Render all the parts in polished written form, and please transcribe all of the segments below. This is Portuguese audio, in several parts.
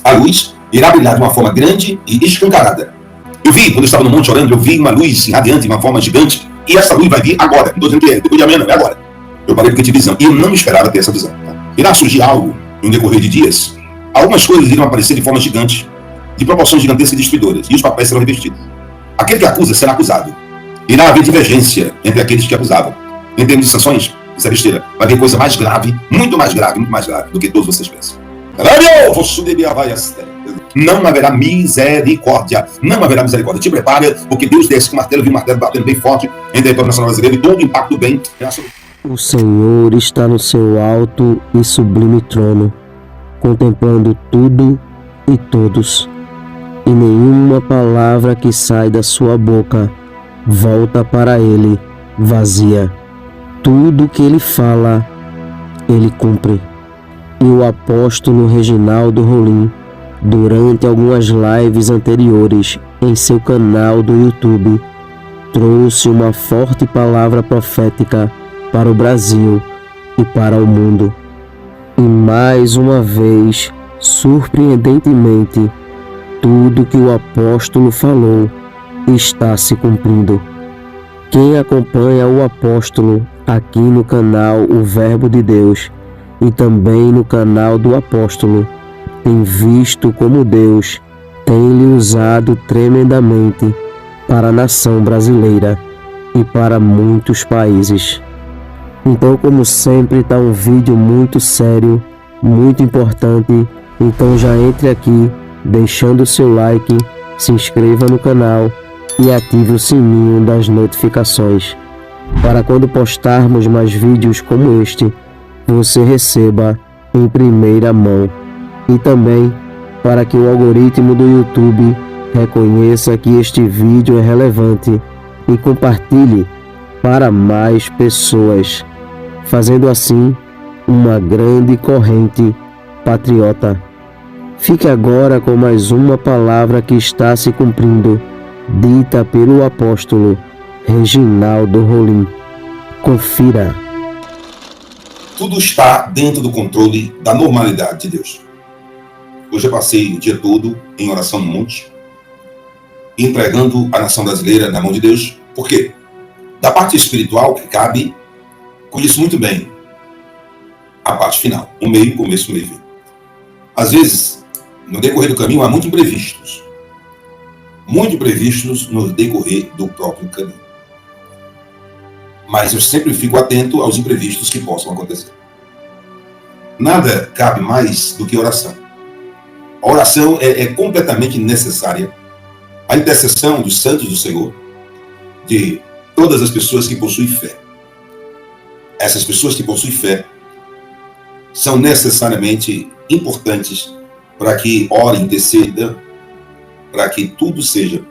a luz irá brilhar de uma forma grande e escancarada. Eu vi, quando eu estava no monte orando, eu vi uma luz radiante de uma forma gigante, e essa luz vai vir agora. Não estou dizendo que é depois de amanhã, não, é agora. Eu parei porque tive visão, e eu não esperava ter essa visão. Irá surgir algo no decorrer de dias. Algumas coisas irão aparecer de forma gigante, de proporções gigantescas e destruidoras, e os papéis serão revestidos. Aquele que acusa será acusado. Irá haver divergência entre aqueles que acusavam. Em termos de sanções, isso é besteira. Vai haver coisa mais grave, muito mais grave do que todos vocês pensam. Não haverá misericórdia. Não haverá misericórdia. Te prepara, porque Deus desce com o martelo, viu o martelo batendo bem forte em território nacional brasileiro, e todo o impacto do bem. O Senhor está no seu alto e sublime trono, contemplando tudo e todos. E nenhuma palavra que sai da sua boca volta para ele vazia. Tudo que ele fala, ele cumpre. E o apóstolo Reginaldo Rolim, durante algumas lives anteriores em seu canal do YouTube, trouxe uma forte palavra profética para o Brasil e para o mundo. E mais uma vez, surpreendentemente, tudo que o apóstolo falou está se cumprindo. Quem acompanha o apóstolo aqui no canal O Verbo de Deus e também no canal do apóstolo tem visto como Deus tem lhe usado tremendamente para a nação brasileira e para muitos países. Então, como sempre, está um vídeo muito sério, muito importante. Então já entre aqui, deixando o seu like, se inscreva no canal e ative o sininho das notificações, para quando postarmos mais vídeos como este, você receba em primeira mão. E também para que o algoritmo do YouTube reconheça que este vídeo é relevante e compartilhe para mais pessoas, fazendo assim uma grande corrente patriota. Fique agora com mais uma palavra que está se cumprindo, dita pelo apóstolo Reginaldo Rolim. Confira. Tudo está dentro do controle da normalidade de Deus. Hoje eu passei o dia todo em oração no monte, entregando a nação brasileira na mão de Deus. Por quê? Da parte espiritual que cabe, conheço muito bem a parte final, o meio, começo, meio e fim. Às vezes, no decorrer do caminho, há muitos imprevistos no decorrer do próprio caminho. Mas eu sempre fico atento aos imprevistos que possam acontecer. Nada cabe mais do que oração. A oração é completamente necessária. A intercessão dos santos do Senhor, de todas as pessoas que possuem fé. Essas pessoas que possuem fé são necessariamente importantes para que orem, intercedam, para que tudo seja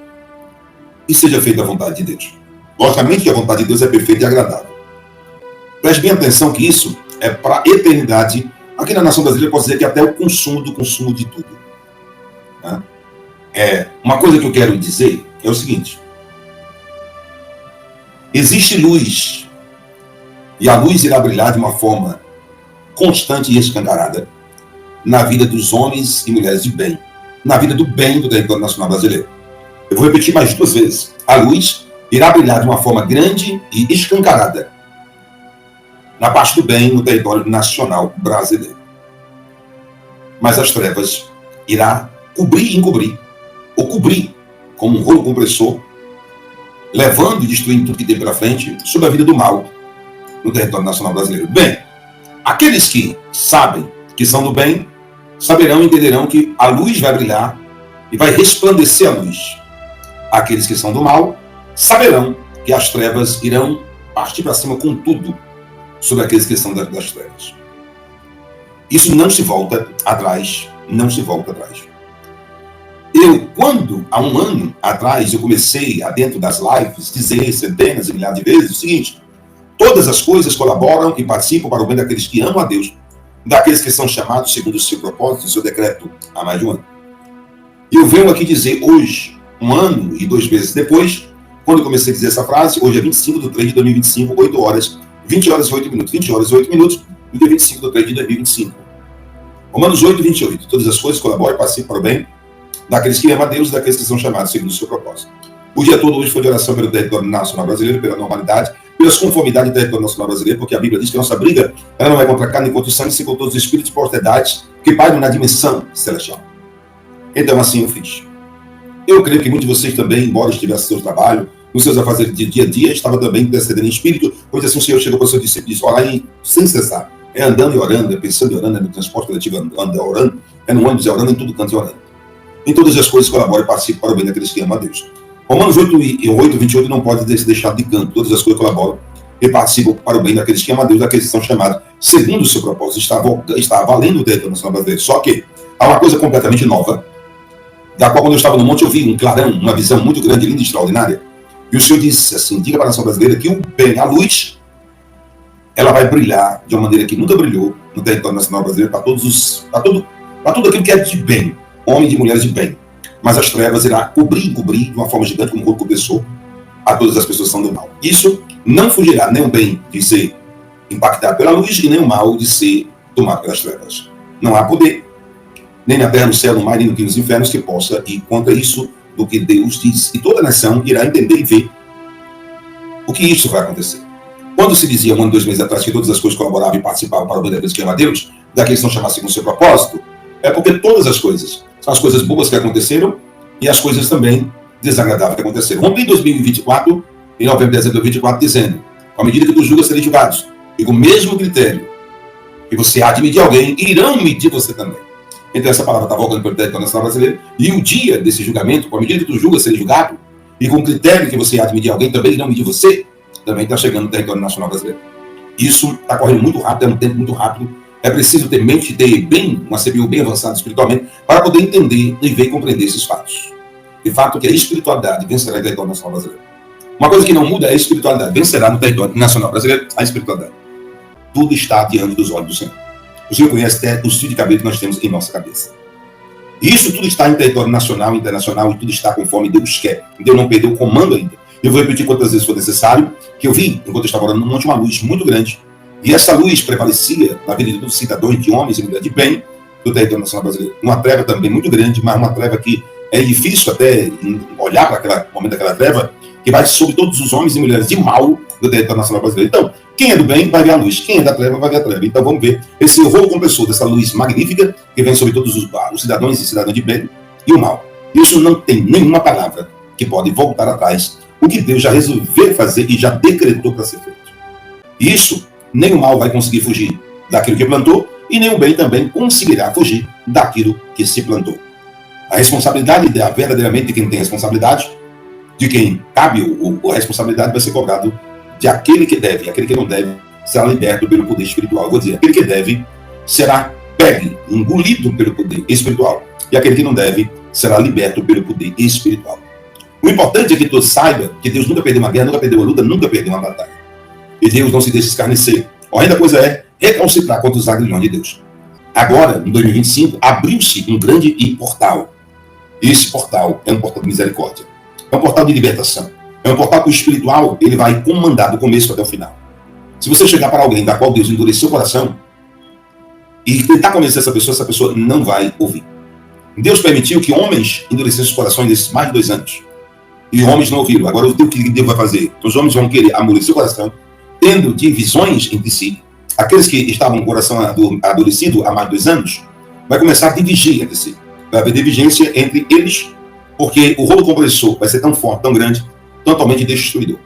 feito à vontade de Deus. Logicamente que a vontade de Deus é perfeita e agradável. Preste bem atenção que isso é para a eternidade. Aqui na nação brasileira pode dizer que até o consumo do consumo de tudo. Uma coisa que eu quero dizer é o seguinte: existe luz, e a luz irá brilhar de uma forma constante e escancarada na vida dos homens e mulheres de bem, na vida do bem do território nacional brasileiro. Eu vou repetir mais 2 vezes. A luz irá brilhar de uma forma grande e escancarada na parte do bem no território nacional brasileiro. Mas as trevas irá cobrir como um rolo compressor, levando e destruindo tudo que tem pela frente sobre a vida do mal no território nacional brasileiro. Bem, aqueles que sabem que são do bem saberão e entenderão que a luz vai brilhar e vai resplandecer a luz. Aqueles que são do mal saberão que as trevas irão partir para cima com tudo sobre aqueles que são das trevas. Isso não se volta atrás, não se volta atrás. Quando há 1 ano atrás, eu comecei, dentro das lives, dizer centenas e milhares de vezes o seguinte: todas as coisas colaboram e participam para o bem daqueles que amam a Deus, daqueles que são chamados segundo o seu propósito e o seu decreto há mais de 1 ano. E eu venho aqui dizer hoje, 1 ano e 2 meses depois, quando eu comecei a dizer essa frase, hoje é 25 de 3 de 2025, 20 horas e 8 minutos, no dia 25 de 3 de 2025. Romanos 8, 28. Todas as coisas colaboram e participam para o bem daqueles que amam a Deus e daqueles que são chamados segundo o seu propósito. O dia todo hoje foi de oração pelo território nacional brasileiro, pela normalidade, pelas conformidades do território nacional brasileiro, porque a Bíblia diz que a nossa briga ela não é contra a carne, nem contra o sangue, sim contra os espíritos e potestades que pairam na dimensão celestial. Então, assim eu fiz. Eu creio que muitos de vocês também, embora estivessem no seu trabalho, nos seus afazeres de dia a dia, estava também intercedendo em espírito, pois assim o Senhor chegou para o seu discípulo e disse, orar sem cessar. É andando e orando, é pensando e orando, é no transporte coletivo andando e orando, é no ônibus e orando, em tudo canto e orando. Em todas as coisas colabora e participa para o bem daqueles que amam a Deus. Romanos 8, 28 não pode ser deixado de canto. Todas as coisas colaboram e participam para o bem daqueles que amam a Deus, daqueles que são chamados segundo o seu propósito. Está valendo o território nacional brasileiro. Só que há uma coisa completamente nova, da qual quando eu estava no monte eu vi um clarão, uma visão muito grande, linda e extraordinária. E o Senhor disse assim, diga para a nação brasileira que o bem, a luz, ela vai brilhar de uma maneira que nunca brilhou no território nacional brasileiro para tudo aquilo que é de bem, homens e mulheres de bem. Mas as trevas irá cobrir de uma forma gigante, como o corpo começou, a todas as pessoas que são do mal. Isso não fugirá nem o bem de ser impactado pela luz e nem o mal de ser tomado pelas trevas. Não há poder, nem na terra, no céu, no mar, nem nos infernos, que possa ir contra isso do que Deus diz. E toda a nação irá entender e ver o que isso vai acontecer. Quando se dizia, 1 ano, 2 meses atrás, que todas as coisas colaboravam e participavam para o bem daqueles que amam a Deus, daqueles que são chamados segundo o seu propósito, é porque todas as coisas são as coisas boas que aconteceram e as coisas também desagradáveis que aconteceram. Vamos em 2024, em novembro e dezembro de 2024, dizendo, com a medida que tu julgas, serem julgados. E com o mesmo critério que você há de medir alguém, irão medir você também. Então essa palavra está voltando para o território nacional brasileiro, e o dia desse julgamento, com a medida que tu julgas, serem julgado, e com o critério que você há de medir alguém, também irão medir você, também está chegando no território nacional brasileiro. Isso está correndo muito rápido, é um tempo muito rápido. É preciso ter mente, ter bem, uma CPU bem avançada espiritualmente, para poder entender e ver e compreender esses fatos. De fato, que a espiritualidade vencerá no território nacional brasileiro. Uma coisa que não muda é a espiritualidade. Vencerá no território nacional brasileiro a espiritualidade. Tudo está diante dos olhos do Senhor. O Senhor conhece até os fios de cabelo que nós temos em nossa cabeça. E isso tudo está em território nacional, internacional, e tudo está conforme Deus quer. Deus não perdeu o comando ainda. Eu vou repetir quantas vezes for necessário, que eu vi, enquanto eu estava orando no monte, uma luz muito grande. E essa luz prevalecia na vida de todos os cidadãos, de homens e mulheres de bem, do território nacional brasileiro. Uma treva também muito grande, mas uma treva que é difícil até olhar para aquele momento daquela treva, que vai sobre todos os homens e mulheres de mal do território nacional brasileiro. Então, quem é do bem vai ver a luz, quem é da treva vai ver a treva. Então vamos ver esse rolo compressor dessa luz magnífica que vem sobre todos os cidadãos e cidadãs de bem e o mal. Isso não tem nenhuma palavra que pode voltar atrás o que Deus já resolveu fazer e já decretou para ser feito. Isso, nem o mal vai conseguir fugir daquilo que plantou, e nem o bem também conseguirá fugir daquilo que se plantou. A responsabilidade verdadeiramente de quem tem responsabilidade, de quem cabe a responsabilidade, vai ser cobrado de aquele que deve. Aquele que não deve será liberto pelo poder espiritual. Eu vou dizer, aquele que deve será pegue, engolido pelo poder espiritual. E aquele que não deve será liberto pelo poder espiritual. O importante é que todos saibam que Deus nunca perdeu uma guerra, nunca perdeu uma luta, nunca perdeu uma batalha. E Deus não se deixa escarnecer. A ainda coisa é recalcitrar contra os agrilhões de Deus. Agora, em 2025, abriu-se um grande portal. Esse portal é um portal de misericórdia. É um portal de libertação. É um portal que o espiritual ele vai comandar do começo até o final. Se você chegar para alguém da qual Deus endureceu o coração e tentar convencer essa pessoa não vai ouvir. Deus permitiu que homens endurecessem os corações nesses mais de 2 anos. E homens não ouviram. Agora, o que Deus vai fazer? Os homens vão querer amolecer o coração, tendo divisões entre si. Aqueles que estavam com o coração adolecido há mais de 2 anos, vai começar a dividir entre si. Vai haver divergência entre eles, porque o rolo compressor vai ser tão forte, tão grande, totalmente destruidor.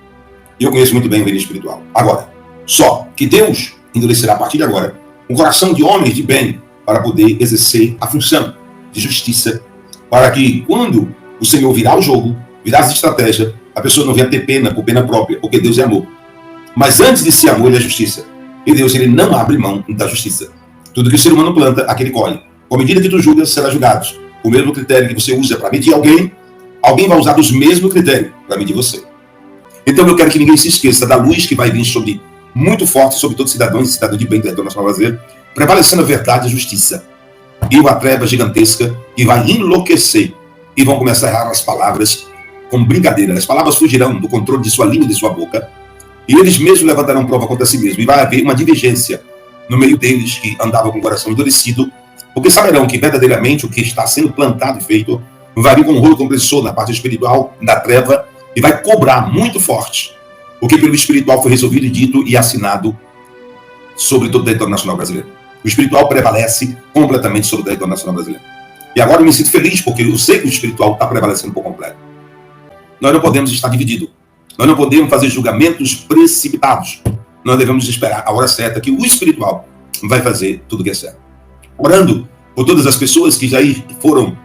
E eu conheço muito bem o reino espiritual. Agora, só que Deus endurecerá a partir de agora um coração de homens de bem para poder exercer a função de justiça, para que quando o Senhor virar o jogo, virar as estratégias, a pessoa não venha ter pena por pena própria, porque Deus é amor. Mas antes de ser amor, ele é justiça. E Deus ele não abre mão da justiça. Tudo que o ser humano planta, aquele colhe. Com a medida que tu julgas, será julgado. O mesmo critério que você usa para medir alguém, alguém vai usar os mesmos critérios para medir você. Então eu quero que ninguém se esqueça da luz que vai vir sobre, muito forte sobre todos os cidadãos e cidadãos de bem do território nacional brasileiro, prevalecendo a verdade e a justiça. E uma treva gigantesca que vai enlouquecer e vão começar a errar as palavras como brincadeira. As palavras fugirão do controle de sua língua e de sua boca, e eles mesmos levantarão prova contra si mesmos. E vai haver uma divergência no meio deles que andavam com o coração endurecido, Porque saberão que verdadeiramente o que está sendo plantado e feito vai vir com um rolo compressor na parte espiritual da treva e vai cobrar muito forte o que pelo espiritual foi resolvido e dito e assinado sobre todo o território nacional brasileiro. O espiritual prevalece completamente sobre o território nacional brasileiro. E agora eu me sinto feliz porque eu sei que o espiritual está prevalecendo por completo. Nós não podemos estar divididos. Nós não podemos fazer julgamentos precipitados. Nós devemos esperar a hora certa que o espiritual vai fazer tudo o que é certo. Orando por todas as pessoas que já estão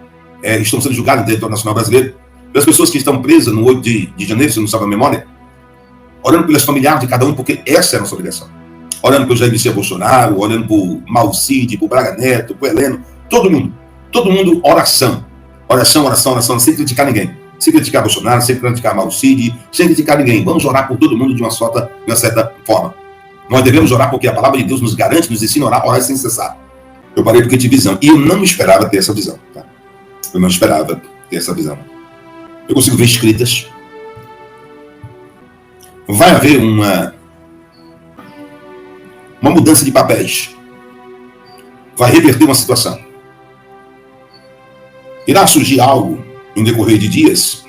sendo julgadas no território nacional brasileiro, pelas pessoas que estão presas no 8 de janeiro, se não sabe a memória, orando pelas familiares de cada um, porque essa é a nossa obrigação. Orando pelo Jair Messias Bolsonaro, orando por Malcide, por Braga Neto, por Heleno, todo mundo, oração, sem criticar ninguém, sem criticar Bolsonaro, sem criticar Malcide, sem criticar ninguém. Vamos orar por todo mundo de uma certa forma. Nós devemos orar porque a palavra de Deus nos garante, nos ensina a orar sem cessar. Eu parei porque tive visão, e eu não esperava ter essa visão. Tá? Eu não esperava ter essa visão. Eu consigo ver escritas. Vai haver uma mudança de papéis. Vai reverter uma situação. Irá surgir algo em decorrer de dias.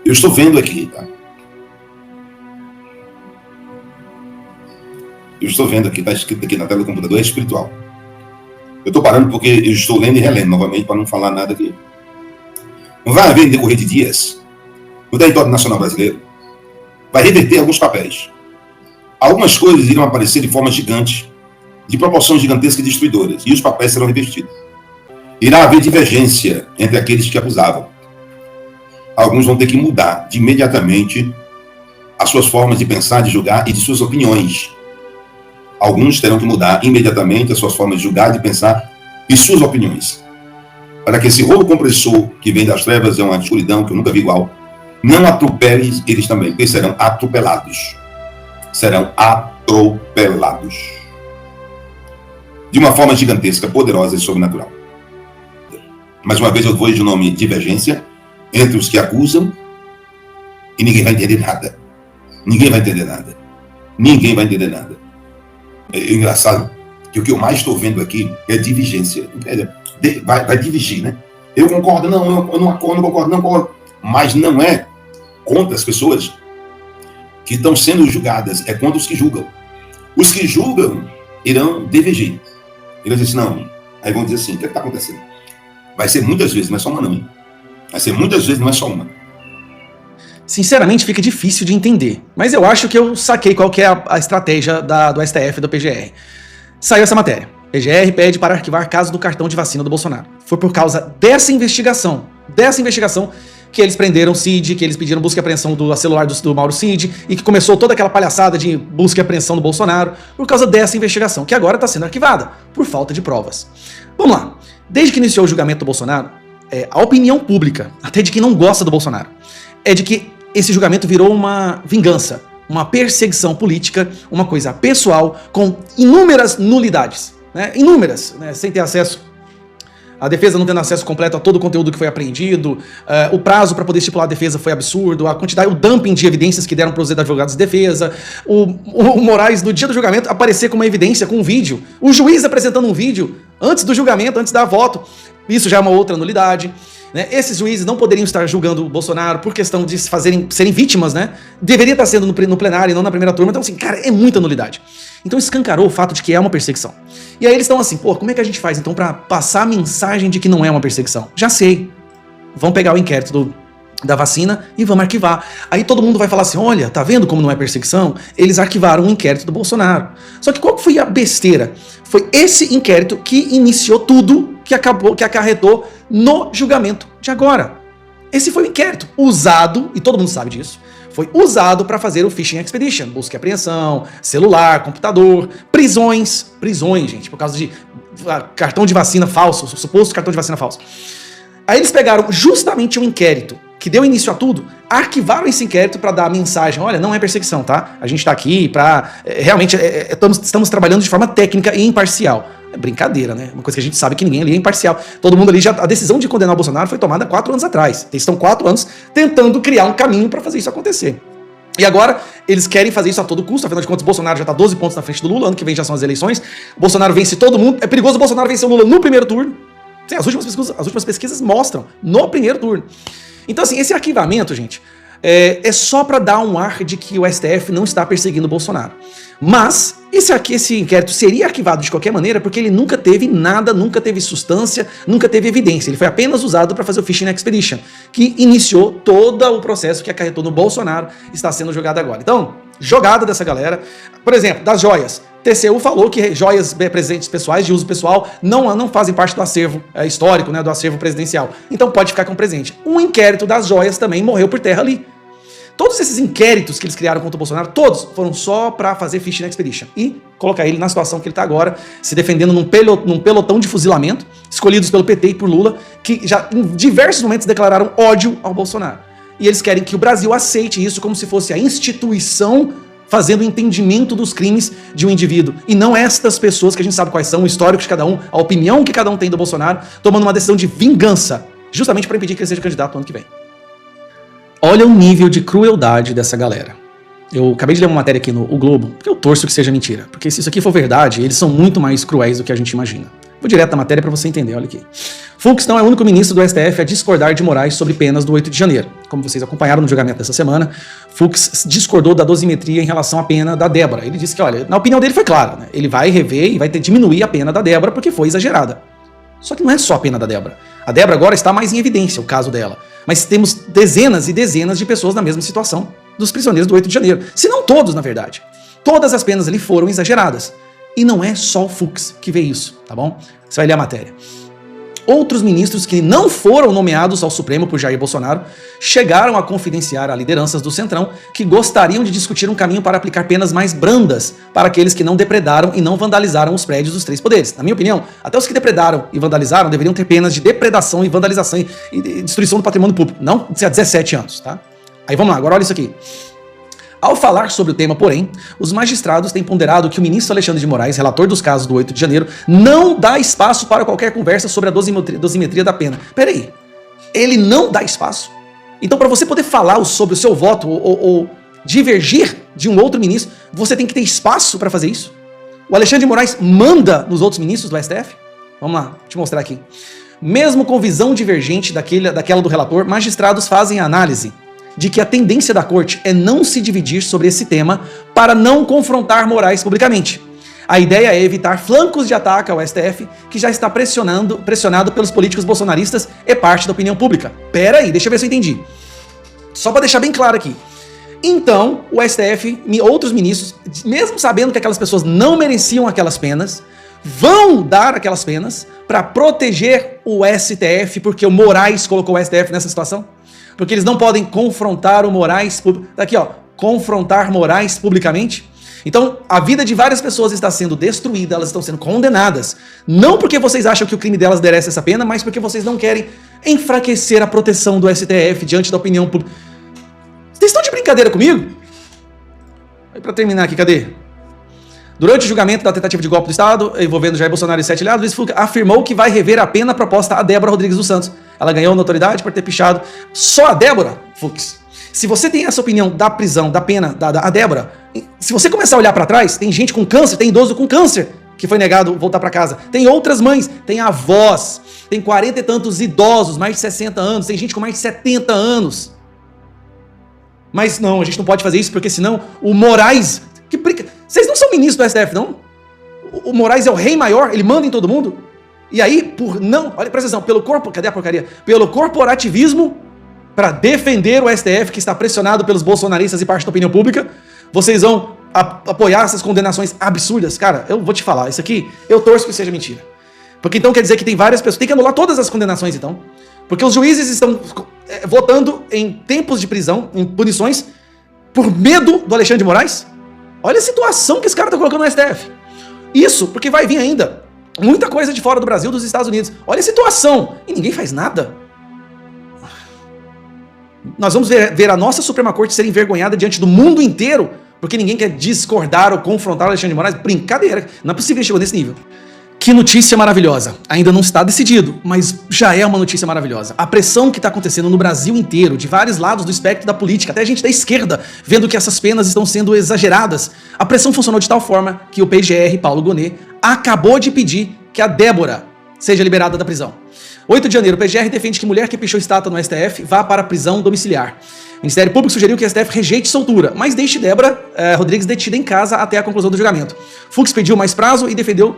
Eu estou vendo aqui, tá? Eu estou vendo aqui, está escrito aqui na tela do computador, é espiritual. Eu estou parando porque eu estou lendo e relendo novamente para não falar nada aqui. Vai haver em decorrer de dias, no território nacional brasileiro, vai reverter alguns papéis. Algumas coisas irão aparecer de forma gigante, de proporções gigantescas e destruidoras, e os papéis serão revertidos. Irá haver divergência entre aqueles que acusavam. Alguns vão ter que mudar de imediatamente as suas formas de pensar, de julgar e de suas opiniões. Alguns terão que mudar imediatamente as suas formas de julgar, de pensar e suas opiniões. Para que esse rolo compressor que vem das trevas, é uma escuridão que eu nunca vi igual, não atropele eles também, porque serão atropelados. Serão atropelados. De uma forma gigantesca, poderosa e sobrenatural. Mais uma vez eu vou de um nome divergência entre os que acusam e ninguém vai entender nada. Ninguém vai entender nada. Ninguém vai entender nada. É engraçado que o que eu mais estou vendo aqui é divergência. Vai divergir, né? Eu concordo, eu não concordo. Mas não é contra as pessoas que estão sendo julgadas, é contra os que julgam. Os que julgam irão divergir. Eles dizem assim, não. Aí vão dizer assim, o que está acontecendo? Vai ser muitas vezes, não é só uma não. Hein? Vai ser muitas vezes, não é só uma. Sinceramente, fica difícil de entender. Mas eu acho que eu saquei qual que é a estratégia do STF e do PGR. Saiu essa matéria. PGR pede para arquivar caso do cartão de vacina do Bolsonaro. Foi por causa dessa investigação que eles prenderam o Cid, que eles pediram busca e apreensão do celular do Mauro Cid, e que começou toda aquela palhaçada de busca e apreensão do Bolsonaro, por causa dessa investigação, que agora está sendo arquivada, por falta de provas. Vamos lá. Desde que iniciou o julgamento do Bolsonaro, a opinião pública, até de quem não gosta do Bolsonaro, é de que esse julgamento virou uma vingança, uma perseguição política, uma coisa pessoal, com inúmeras nulidades. Inúmeras, sem ter acesso, a defesa não tendo acesso completo a todo o conteúdo que foi apreendido, o prazo para poder estipular a defesa foi absurdo, a quantidade, o dumping de evidências que deram para os advogados de defesa, o Moraes, no dia do julgamento, aparecer com uma evidência, com um vídeo, o juiz apresentando um vídeo antes do julgamento, antes da voto, isso já é uma outra nulidade. Esses juízes não poderiam estar julgando o Bolsonaro por questão de serem vítimas, deveria estar sendo no plenário e não na primeira turma. Então, assim, cara, é muita nulidade. Então escancarou o fato de que é uma perseguição. E aí eles estão assim, como é que a gente faz então para passar a mensagem de que não é uma perseguição? Já sei. Vão pegar o inquérito da vacina e vamos arquivar. Aí todo mundo vai falar assim, olha, tá vendo como não é perseguição? Eles arquivaram o inquérito do Bolsonaro. Só que qual foi a besteira? Foi esse inquérito que iniciou tudo que acarretou no julgamento de agora. Esse foi o inquérito usado, e todo mundo sabe disso, foi usado para fazer o Fishing Expedition, busca e apreensão, celular, computador, prisões, gente, por causa de cartão de vacina falso, suposto cartão de vacina falso. Aí eles pegaram justamente o inquérito que deu início a tudo, arquivaram esse inquérito para dar a mensagem, olha, não é perseguição, tá? A gente está aqui para, realmente, estamos trabalhando de forma técnica e imparcial. É brincadeira, né? Uma coisa que a gente sabe que ninguém ali é imparcial. Todo mundo ali a decisão de condenar o Bolsonaro foi tomada 4 anos atrás. Eles estão 4 anos tentando criar um caminho para fazer isso acontecer. E agora, eles querem fazer isso a todo custo, afinal de contas, o Bolsonaro já tá 12 pontos na frente do Lula, ano que vem já são as eleições, o Bolsonaro vence todo mundo, é perigoso o Bolsonaro vencer o Lula no primeiro turno. Sim, as últimas pesquisas mostram, no primeiro turno. Então, assim, esse arquivamento, gente, é só para dar um ar de que o STF não está perseguindo o Bolsonaro. Mas esse inquérito seria arquivado de qualquer maneira porque ele nunca teve nada, nunca teve substância, nunca teve evidência. Ele foi apenas usado para fazer o Fishing Expedition, que iniciou todo o processo que acarretou no Bolsonaro, está sendo jogado agora. Então, jogada dessa galera. Por exemplo, das joias. TCU falou que joias presentes pessoais, de uso pessoal, não fazem parte do acervo histórico, né, do acervo presidencial. Então pode ficar com presente. Um inquérito das joias também morreu por terra ali. Todos esses inquéritos que eles criaram contra o Bolsonaro, todos foram só para fazer Fishing Expedition e colocar ele na situação que ele está agora, se defendendo num pelotão de fuzilamento, escolhidos pelo PT e por Lula, que já em diversos momentos declararam ódio ao Bolsonaro. E eles querem que o Brasil aceite isso como se fosse a instituição fazendo o entendimento dos crimes de um indivíduo. E não estas pessoas que a gente sabe quais são, o histórico de cada um, a opinião que cada um tem do Bolsonaro, tomando uma decisão de vingança, justamente para impedir que ele seja candidato no ano que vem. Olha o nível de crueldade dessa galera. Eu acabei de ler uma matéria aqui no O Globo, porque eu torço que seja mentira. Porque se isso aqui for verdade, eles são muito mais cruéis do que a gente imagina. Vou direto na matéria para você entender, olha aqui. Fux não é o único ministro do STF a discordar de Moraes sobre penas do 8 de janeiro. Como vocês acompanharam no julgamento dessa semana, Fux discordou da dosimetria em relação à pena da Débora. Ele disse que, olha, na opinião dele foi clara, né? Ele vai rever e vai diminuir a pena da Débora porque foi exagerada. Só que não é só a pena da Débora. A Débora agora está mais em evidência, o caso dela. Mas temos dezenas e dezenas de pessoas na mesma situação dos prisioneiros do 8 de janeiro. Se não todos, na verdade. Todas as penas ali foram exageradas. E não é só o Fux que vê isso, tá bom? Você vai ler a matéria. Outros ministros que não foram nomeados ao Supremo por Jair Bolsonaro chegaram a confidenciar a lideranças do Centrão que gostariam de discutir um caminho para aplicar penas mais brandas para aqueles que não depredaram e não vandalizaram os prédios dos três poderes. Na minha opinião, até os que depredaram e vandalizaram deveriam ter penas de depredação e vandalização e destruição do patrimônio público, não de 17 anos, tá? Aí vamos lá, agora olha isso aqui. Ao falar sobre o tema, porém, os magistrados têm ponderado que o ministro Alexandre de Moraes, relator dos casos do 8 de janeiro, não dá espaço para qualquer conversa sobre a dosimetria da pena. Peraí, ele não dá espaço? Então, para você poder falar sobre o seu voto ou divergir de um outro ministro, você tem que ter espaço para fazer isso? O Alexandre de Moraes manda nos outros ministros do STF? Vamos lá, vou te mostrar aqui. Mesmo com visão divergente daquela do relator, magistrados fazem a análise de que a tendência da corte é não se dividir sobre esse tema para não confrontar Moraes publicamente. A ideia é evitar flancos de ataque ao STF, que já está pressionado pelos políticos bolsonaristas e parte da opinião pública. Pera aí, deixa eu ver se eu entendi. Só para deixar bem claro aqui. Então, o STF e outros ministros, mesmo sabendo que aquelas pessoas não mereciam aquelas penas, vão dar aquelas penas para proteger o STF, porque o Moraes colocou o STF nessa situação? Porque eles não podem confrontar o Moraes, daqui ó, confrontar Moraes publicamente. Então, a vida de várias pessoas está sendo destruída, elas estão sendo condenadas. Não porque vocês acham que o crime delas merece essa pena, mas porque vocês não querem enfraquecer a proteção do STF diante da opinião pública. Vocês estão de brincadeira comigo? E para terminar aqui, cadê? Durante o julgamento da tentativa de golpe do Estado, envolvendo Jair Bolsonaro e 7 aliados, Luiz Fux afirmou que vai rever a pena proposta a Débora Rodrigues dos Santos. Ela ganhou notoriedade por ter pichado só a Débora, Fux. Se você tem essa opinião da prisão, da pena da Débora, se você começar a olhar para trás, tem gente com câncer, tem idoso com câncer que foi negado voltar para casa. Tem outras mães, tem avós, tem 40 e tantos idosos, mais de 60 anos, tem gente com mais de 70 anos. Mas não, a gente não pode fazer isso porque senão o Moraes... Vocês não são ministros do STF, não? O Moraes é o rei maior, ele manda em todo mundo? E aí, por não... Olha, presta atenção, cadê a porcaria? Pelo corporativismo, para defender o STF, que está pressionado pelos bolsonaristas e parte da opinião pública, vocês vão apoiar essas condenações absurdas. Cara, eu vou te falar, isso aqui, eu torço que seja mentira. Porque então quer dizer que tem várias pessoas... Tem que anular todas as condenações, então. Porque os juízes estão votando em tempos de prisão, em punições, por medo do Alexandre de Moraes. Olha a situação que esse cara tá colocando no STF. Isso, porque vai vir ainda muita coisa de fora do Brasil, dos Estados Unidos. Olha a situação. E ninguém faz nada. Nós vamos ver a nossa Suprema Corte ser envergonhada diante do mundo inteiro, porque ninguém quer discordar ou confrontar o Alexandre de Moraes. Brincadeira. Não é possível que ele chegou nesse nível. Que notícia maravilhosa. Ainda não está decidido, mas já é uma notícia maravilhosa. A pressão que está acontecendo no Brasil inteiro, de vários lados do espectro da política, até gente da esquerda, vendo que essas penas estão sendo exageradas. A pressão funcionou de tal forma que o PGR, Paulo Gonet, acabou de pedir que a Débora seja liberada da prisão. 8 de janeiro, o PGR defende que mulher que pichou estátua no STF vá para a prisão domiciliar. O Ministério Público sugeriu que o STF rejeite soltura, mas deixe Débora Rodrigues detida em casa até a conclusão do julgamento. Fux pediu mais prazo e defendeu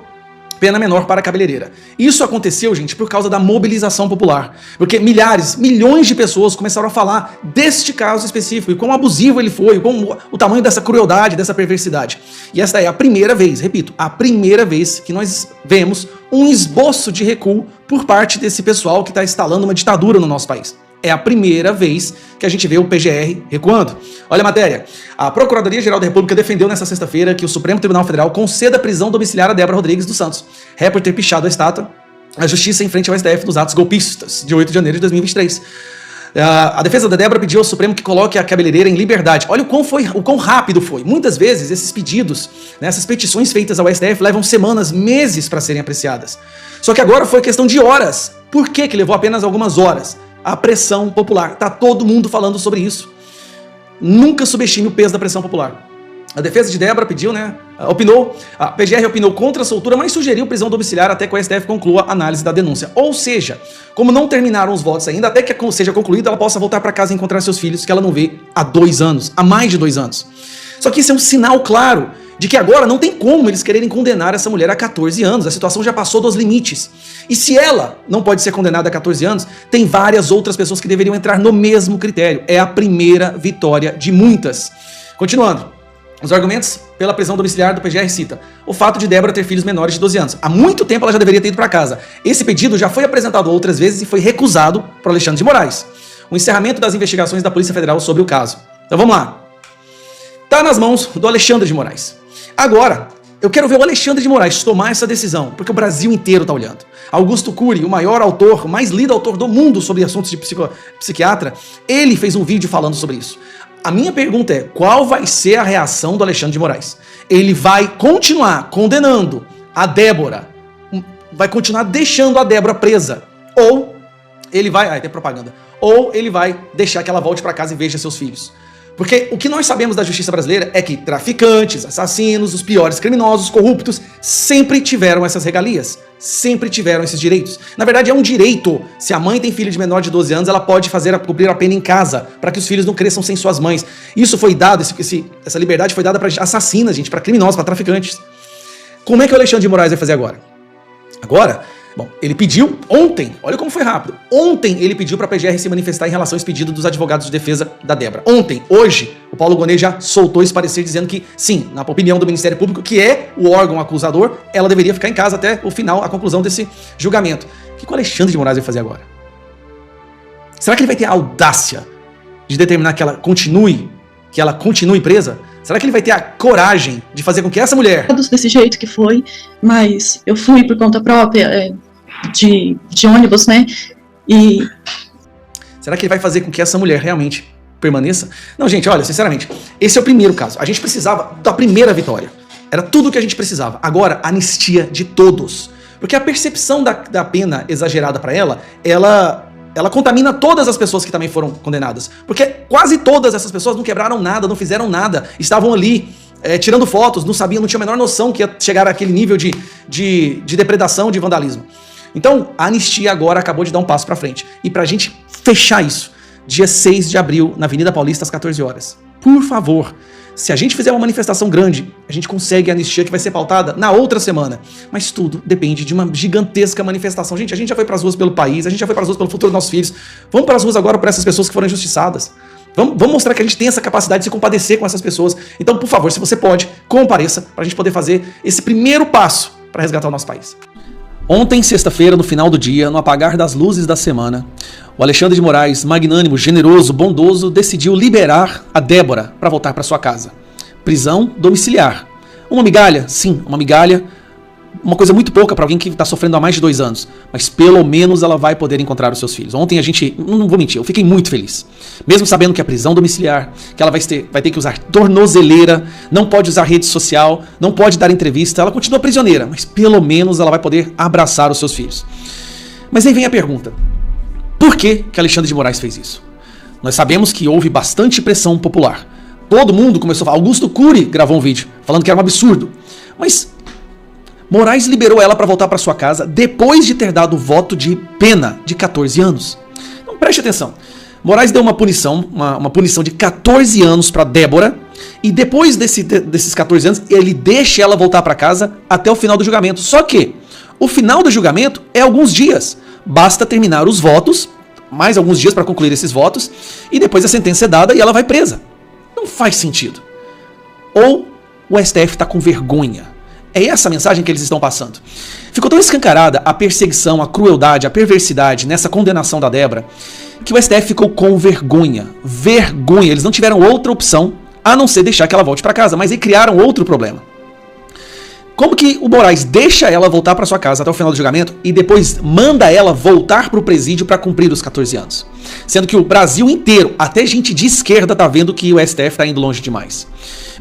pena menor para a cabeleireira. Isso aconteceu, gente, por causa da mobilização popular. Porque milhões de pessoas começaram a falar deste caso específico e quão abusivo ele foi, quão o tamanho dessa crueldade, dessa perversidade. E esta é a primeira vez, repito, a primeira vez que nós vemos um esboço de recuo por parte desse pessoal que está instalando uma ditadura no nosso país. É a primeira vez que a gente vê o PGR recuando. Olha a matéria. A Procuradoria-Geral da República defendeu nessa sexta-feira que o Supremo Tribunal Federal conceda prisão domiciliar a Débora Rodrigues dos Santos, réu por ter pichado a estátua, a justiça em frente ao STF dos atos golpistas de 8 de janeiro de 2023. A defesa da Débora pediu ao Supremo que coloque a cabeleireira em liberdade. Olha o quão rápido foi. Muitas vezes esses pedidos, essas petições feitas ao STF levam semanas, meses para serem apreciadas. Só que agora foi questão de horas. Por que levou apenas algumas horas? A pressão popular. Tá todo mundo falando sobre isso. Nunca subestime o peso da pressão popular. A defesa de Débora pediu, a PGR opinou contra a soltura, mas sugeriu prisão domiciliar até que o STF conclua a análise da denúncia. Ou seja, como não terminaram os votos ainda, até que seja concluída, ela possa voltar para casa e encontrar seus filhos, que ela não vê há 2 anos, há mais de 2 anos. Só que isso é um sinal claro de que agora não tem como eles quererem condenar essa mulher a 14 anos. A situação já passou dos limites. E se ela não pode ser condenada a 14 anos, tem várias outras pessoas que deveriam entrar no mesmo critério. É a primeira vitória de muitas. Continuando. Os argumentos pela prisão domiciliar do PGR cita o fato de Débora ter filhos menores de 12 anos. Há muito tempo ela já deveria ter ido para casa. Esse pedido já foi apresentado outras vezes e foi recusado por Alexandre de Moraes. O encerramento das investigações da Polícia Federal sobre o caso. Então vamos lá. Tá nas mãos do Alexandre de Moraes. Agora, eu quero ver o Alexandre de Moraes tomar essa decisão, porque o Brasil inteiro tá olhando. Augusto Cury, o maior autor, o mais lido autor do mundo sobre assuntos de psiquiatra, ele fez um vídeo falando sobre isso. A minha pergunta é, qual vai ser a reação do Alexandre de Moraes? Ele vai continuar condenando a Débora, vai continuar deixando a Débora presa, ou ele vai, tem propaganda, ou ele vai deixar que ela volte para casa e veja seus filhos. Porque o que nós sabemos da justiça brasileira é que traficantes, assassinos, os piores criminosos, corruptos, sempre tiveram essas regalias, sempre tiveram esses direitos. Na verdade, é um direito. Se a mãe tem filho de menor de 12 anos, ela pode cumprir a pena em casa, para que os filhos não cresçam sem suas mães. Isso foi dado, essa liberdade foi dada para assassinos, para criminosos, para traficantes. Como é que o Alexandre de Moraes vai fazer agora? Agora, bom, ele pediu ontem, olha como foi rápido, ontem ele pediu para a PGR se manifestar em relação a esse pedido dos advogados de defesa da Débora. Ontem, hoje, o Paulo Gonet já soltou esse parecer dizendo que, sim, na opinião do Ministério Público, que é o órgão acusador, ela deveria ficar em casa até o final, a conclusão desse julgamento. O que o Alexandre de Moraes vai fazer agora? Será que ele vai ter a audácia de determinar que ela continue presa? Será que ele vai ter a coragem de fazer com que essa mulher... Desse jeito que foi, mas eu fui por conta própria, de ônibus, E... Será que ele vai fazer com que essa mulher realmente permaneça? Não, gente, olha, sinceramente, esse é o primeiro caso. A gente precisava da primeira vitória. Era tudo o que a gente precisava. Agora, anistia de todos. Porque a percepção da pena exagerada para ela contamina todas as pessoas que também foram condenadas. Porque quase todas essas pessoas não quebraram nada, não fizeram nada, estavam ali tirando fotos, não tinham a menor noção que ia chegar àquele nível de depredação, de vandalismo. Então, a anistia agora acabou de dar um passo pra frente. E pra gente fechar isso, dia 6 de abril, na Avenida Paulista, às 14 horas. Por favor, se a gente fizer uma manifestação grande, a gente consegue a anistia que vai ser pautada na outra semana. Mas tudo depende de uma gigantesca manifestação. Gente, a gente já foi pras ruas pelo país, a gente já foi pras ruas pelo futuro dos nossos filhos. Vamos pras ruas agora por essas pessoas que foram injustiçadas. Vamos mostrar que a gente tem essa capacidade de se compadecer com essas pessoas. Então, por favor, se você pode, compareça pra gente poder fazer esse primeiro passo para resgatar o nosso país. Ontem, sexta-feira, no final do dia, no apagar das luzes da semana, o Alexandre de Moraes, magnânimo, generoso, bondoso, decidiu liberar a Débora para voltar para sua casa. Prisão domiciliar. Uma migalha? Sim, uma migalha, uma coisa muito pouca para alguém que está sofrendo há mais de 2 anos, mas pelo menos ela vai poder encontrar os seus filhos. Ontem não vou mentir, eu fiquei muito feliz. Mesmo sabendo que é prisão domiciliar, que ela vai ter que usar tornozeleira, não pode usar rede social, não pode dar entrevista, ela continua prisioneira, mas pelo menos ela vai poder abraçar os seus filhos. Mas aí vem a pergunta, por que Alexandre de Moraes fez isso? Nós sabemos que houve bastante pressão popular. Todo mundo começou a falar, Augusto Cury gravou um vídeo falando que era um absurdo, mas Moraes liberou ela para voltar para sua casa depois de ter dado voto de pena de 14 anos. Então preste atenção. Moraes deu uma punição de 14 anos para Débora e depois desses 14 anos ele deixa ela voltar para casa até o final do julgamento. Só que o final do julgamento é alguns dias. Basta terminar os votos, mais alguns dias para concluir esses votos e depois a sentença é dada e ela vai presa. Não faz sentido. Ou o STF está com vergonha. É essa a mensagem que eles estão passando. Ficou tão escancarada a perseguição, a crueldade, a perversidade nessa condenação da Débora, que o STF ficou com vergonha. Vergonha. Eles não tiveram outra opção a não ser deixar que ela volte para casa, mas aí criaram outro problema. Como que o Moraes deixa ela voltar para sua casa até o final do julgamento e depois manda ela voltar para o presídio para cumprir os 14 anos? Sendo que o Brasil inteiro, até gente de esquerda, tá vendo que o STF está indo longe demais.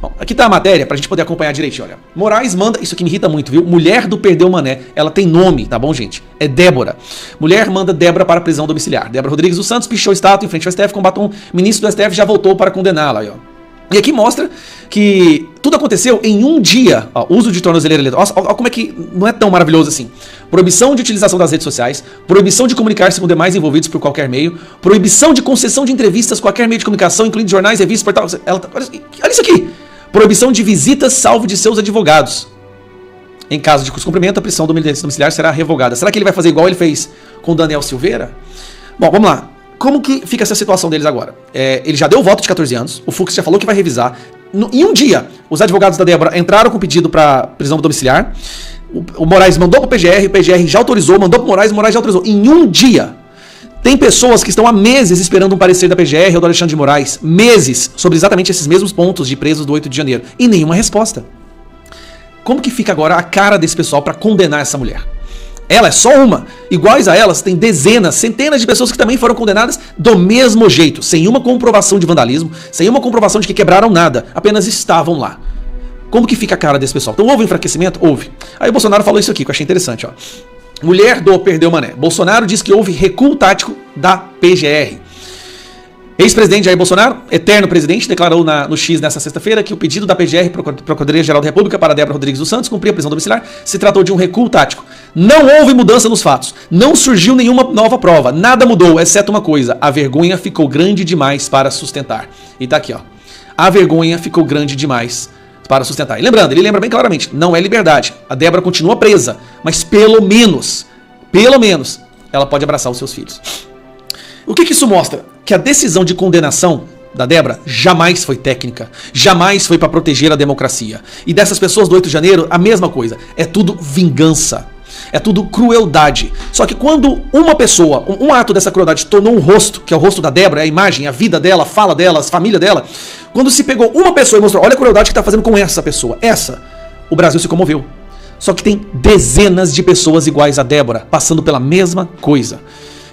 Bom, aqui tá a matéria pra gente poder acompanhar direitinho, olha. Moraes manda, isso aqui me irrita muito, viu? Mulher do Perdeu Mané, ela tem nome, tá bom, gente? É Débora. Mulher manda Débora para a prisão domiciliar. Débora Rodrigues dos Santos pichou estátua em frente ao STF com batom. Ministro do STF já voltou para condená-la, aí, ó. E aqui mostra que tudo aconteceu em um dia. Ó, uso de tornozeleira eletrônica. Olha como é que não é tão maravilhoso assim. Proibição de utilização das redes sociais, proibição de comunicar-se com demais envolvidos por qualquer meio, proibição de concessão de entrevistas com qualquer meio de comunicação, incluindo jornais, revistas, portais. Olha isso aqui. Proibição de visitas salvo de seus advogados. Em caso de descumprimento, a prisão domiciliar será revogada. Será que ele vai fazer igual ele fez com Daniel Silveira? Bom, vamos lá. Como que fica essa situação deles agora? Ele já deu o voto de 14 anos, o Fux já falou que vai revisar. Em um dia, os advogados da Débora entraram com pedido para prisão domiciliar. O Moraes mandou pro PGR, o PGR já autorizou, mandou pro Moraes, o Moraes já autorizou. Em um dia. Tem pessoas que estão há meses esperando um parecer da PGR ou do Alexandre de Moraes, meses, sobre exatamente esses mesmos pontos de presos do 8 de janeiro, e nenhuma resposta. Como que fica agora a cara desse pessoal para condenar essa mulher? Ela é só uma. Iguais a elas, tem dezenas, centenas de pessoas que também foram condenadas do mesmo jeito, sem uma comprovação de vandalismo, sem uma comprovação de que quebraram nada, apenas estavam lá. Como que fica a cara desse pessoal? Então houve enfraquecimento? Houve. Aí o Bolsonaro falou isso aqui, que eu achei interessante, ó. Mulher do Perdeu Mané. Bolsonaro diz que houve recuo tático da PGR. Ex-presidente Jair Bolsonaro, eterno presidente, declarou no X nesta sexta-feira que o pedido da PGR, Procuradoria-Geral da República, para Débora Rodrigues dos Santos cumprir a prisão domiciliar, se tratou de um recuo tático. Não houve mudança nos fatos. Não surgiu nenhuma nova prova. Nada mudou, exceto uma coisa. A vergonha ficou grande demais para sustentar. E tá aqui, ó. A vergonha ficou grande demais para sustentar. E lembrando, ele lembra bem claramente, não é liberdade. A Débora continua presa, mas pelo menos, ela pode abraçar os seus filhos. O que isso mostra? Que a decisão de condenação da Débora jamais foi técnica, jamais foi para proteger a democracia. E dessas pessoas do 8 de janeiro, a mesma coisa. É tudo vingança. É tudo crueldade. Só que quando uma pessoa, um ato dessa crueldade tornou um rosto, que é o rosto da Débora, a imagem, a vida dela, a fala dela, a família dela, quando se pegou uma pessoa e mostrou, olha a crueldade que está fazendo com essa pessoa, o Brasil se comoveu. Só que tem dezenas de pessoas iguais a Débora, passando pela mesma coisa.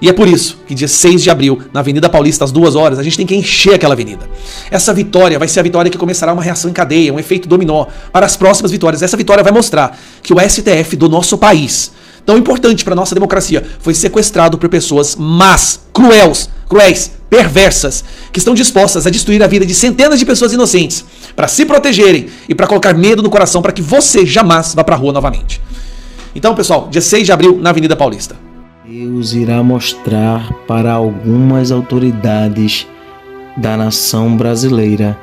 E é por isso que dia 6 de abril, na Avenida Paulista, às 2 horas, a gente tem que encher aquela avenida. Essa vitória vai ser a vitória que começará uma reação em cadeia, um efeito dominó para as próximas vitórias. Essa vitória vai mostrar que o STF do nosso país, tão importante para a nossa democracia, foi sequestrado por pessoas más, cruéis, perversas, que estão dispostas a destruir a vida de centenas de pessoas inocentes, para se protegerem e para colocar medo no coração para que você jamais vá para a rua novamente. Então, pessoal, dia 6 de abril, na Avenida Paulista. Deus irá mostrar para algumas autoridades da nação brasileira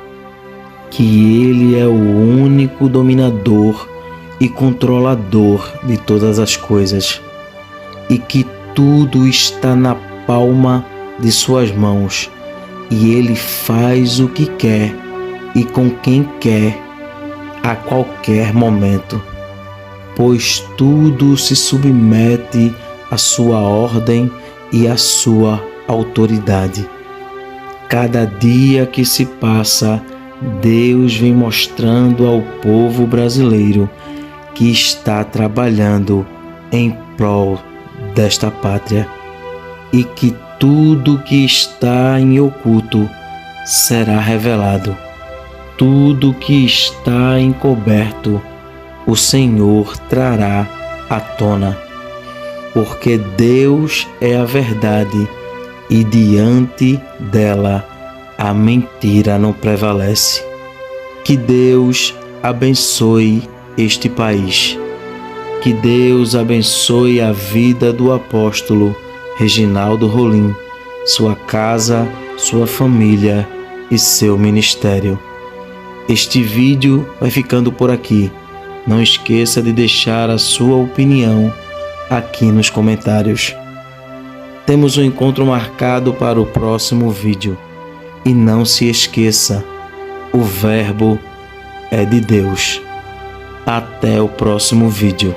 que Ele é o único dominador e controlador de todas as coisas e que tudo está na palma de suas mãos e Ele faz o que quer e com quem quer a qualquer momento, pois tudo se submete a sua ordem e a sua autoridade. Cada dia que se passa, Deus vem mostrando ao povo brasileiro que está trabalhando em prol desta pátria, e que tudo que está em oculto será revelado. Tudo que está encoberto, o Senhor trará à tona, porque Deus é a verdade e diante dela a mentira não prevalece. Que Deus abençoe este país. Que Deus abençoe a vida do apóstolo Reginaldo Rolim, sua casa, sua família e seu ministério. Este vídeo vai ficando por aqui. Não esqueça de deixar a sua opinião aqui nos comentários. Temos um encontro marcado para o próximo vídeo. E não se esqueça, o Verbo é de Deus. Até o próximo vídeo.